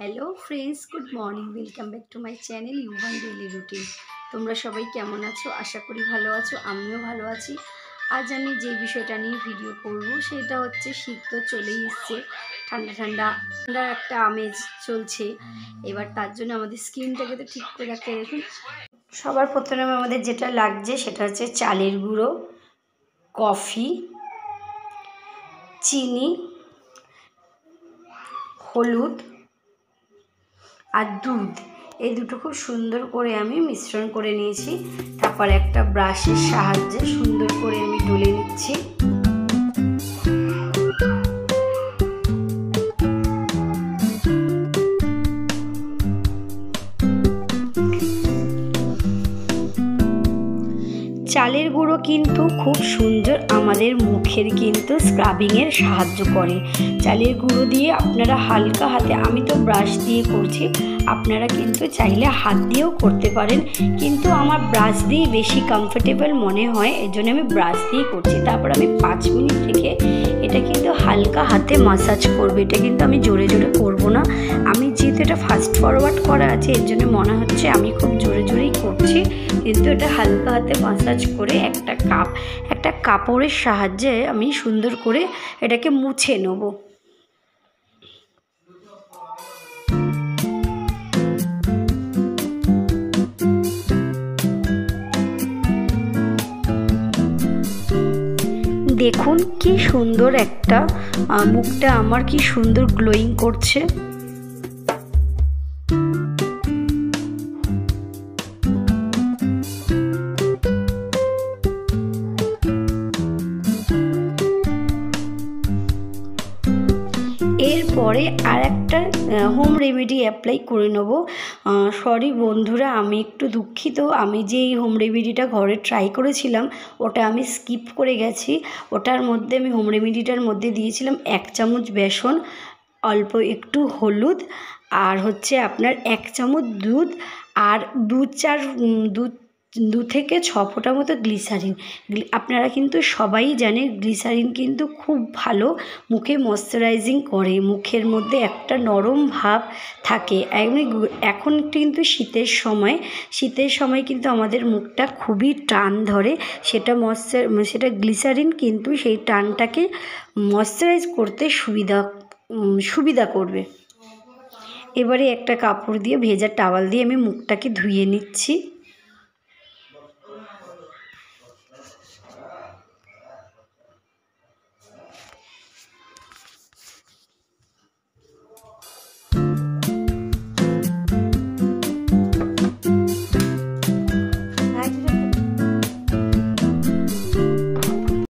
Hello friends, good morning. Welcome back to my channel Yuvan daily routine. তোমরা সবাই কেমন আছো? আশা করি ভালো আছো, আমিও ভালো আছি। আজ আমি যে বিষয়টা নিয়ে ভিডিও করব সেটা হচ্ছে, শীত তো চলেই এসছে, ঠান্ডা ঠান্ডা ঠান্ডা একটা আমেজ চলছে। এবার তার জন্য আমাদের স্কিনটাকে তো ঠিক করে রাখতে, দেখুন সবার প্রথমে আমাদের যেটা লাগছে সেটা হচ্ছে চালের গুঁড়ো, কফি, চিনি, হলুদ আর দুধ। এই দুটো খুব সুন্দর করে আমি মিশ্রণ করে নিয়েছি। তারপর একটা ব্রাশের সাহায্যে সুন্দর করে আমি ডলে নিচ্ছি। চালের গুঁড়ো কিন্তু খুব সুন্দর আমাদের মুখের কিন্তু স্ক্রাবিংয়ের সাহায্য করে। চালের গুঁড়ো দিয়ে আপনারা হালকা হাতে, আমি তো ব্রাশ দিয়ে করছি, আপনারা কিন্তু চাইলে হাত দিয়েও করতে পারেন, কিন্তু আমার ব্রাশ দিয়েই বেশি কমফোর্টেবল মনে হয়, এর জন্য আমি ব্রাশ দিয়েই করছি। তারপর আমি 5 মিনিট থেকে এটা কিন্তু হালকা হাতে মাসাজ করবো। এটা কিন্তু আমি জোরে জোরে করবো না, আমি যেহেতু এটা ফাস্ট ফরওয়ার্ড করা আছে এর জন্য মনে হচ্ছে আমি খুব জোরে জোরেই করছি, কিন্তু এটা হালকা হাতে মাসাজ করে একটা কাপড়ের সাহায্যে আমি সুন্দর করে এটাকে মুছে নেব। দেখুন কি সুন্দর একটা মুখটা আমার কি সুন্দর গ্লোয়িং করছে। এরপরে আর একটা হোম রেমেডি অ্যাপ্লাই করে নেব। সরি বন্ধুরা, আমি একটু দুঃখিত, আমি যে এই হোম রেমেডিটা ঘরে ট্রাই করেছিলাম ওটা আমি স্কিপ করে গেছি। ওটার মধ্যে আমি হোম রেমেডিটার মধ্যে দিয়েছিলাম 1 চামচ বেসন, অল্প একটু হলুদ, আর হচ্ছে আপনার 1 চামচ দুধ, আর 2 থেকে 6 ফোঁটা মতো গ্লিসারিন। আপনারা কিন্তু সবাই জানেন গ্লিসারিন কিন্তু খুব ভালো মুখে ময়শ্চারাইজিং করে, মুখের মধ্যে একটা নরম ভাব থাকে। এখন কিন্তু শীতের সময় কিন্তু আমাদের মুখটা খুবই টান ধরে, সেটা গ্লিসারিন কিন্তু সেই টানটাকে ময়শ্চারাইজ করতে সুবিধা করবে। এবারে একটা কাপড় দিয়ে, ভেজা টাওয়াল দিয়ে আমি মুখটাকে ধুয়ে নিচ্ছি।